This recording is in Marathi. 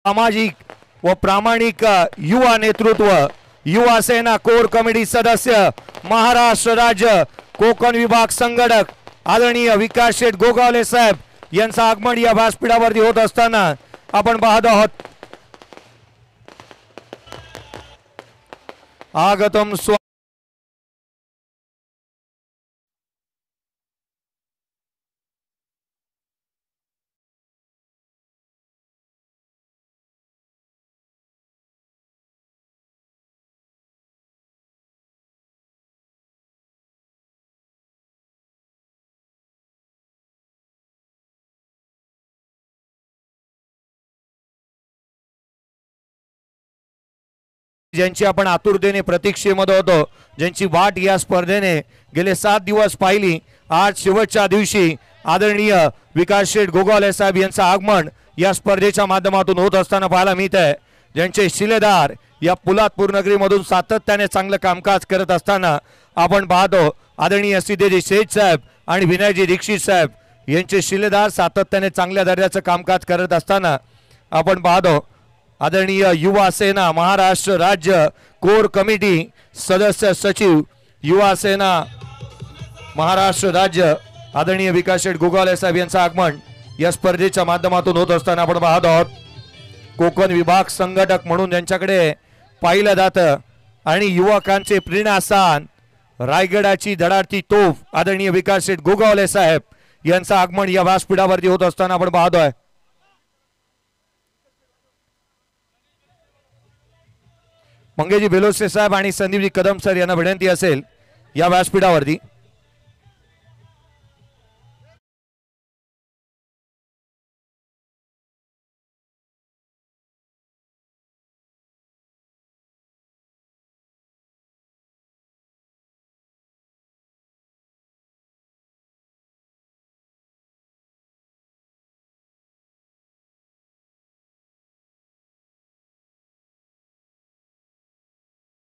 सामाजिक व प्रामाणिक युवा नेतृत्व युवा सेना कोर कमिटी सदस्य महाराष्ट्र राज्य कोकण विभाग संघटक आदरणीय विकास शेठ गोगावले साहेब यांचं आगमन या व्यासपीठावरती होत असताना आपण पाहत आहोत। आगतम ज्यांची आपण आतुरतेने प्रतीक्षेमध्ये होतो, ज्यांची वाट या स्पर्धेने गेले 7 दिवस पाहिली, आज शेवटच्या दिवशी आदरणीय विकास शेठ गोगावले साहेब यांचं आगमन या स्पर्धेच्या माध्यमातून होत असताना पाहायला मिळत आहे। ज्यांचे शिलेदार या पोलादपूर नगरीमधून सातत्याने चांगलं कामकाज करत असताना आपण पाहतो आदरणीय सिद्धेजी शेठ साहेब आणि विनयजी दीक्षित साहेब यांचे शिलेदार सातत्याने चांगल्या दर्जाचं कामकाज करत असताना आपण पाहतो आदरणीय युवा सेना महाराष्ट्र राज्य कोर कमिटी सदस्य सचिव युवा सेना महाराष्ट्र राज्य आदरणीय विकास शेठ गोगावले साहेब यांचं आगमन या स्पर्धेच्या माध्यमातून होत असताना आपण पाहत आहोत। कोकण विभाग संघटक म्हणून त्यांच्याकडे पाहिलं जातं आणि युवकांचे प्रेरणास्थान रायगडाची धडाडती तोफ आदरणीय विकास शेठ गोगावले साहेब यांचं आगमन या व्यासपीठावरती होत असताना आपण पाहतोय। मंगेजी बेलोसे साहेब आणि संदीपजी कदम सर यांना विनंती असेल या व्यासपीठावरती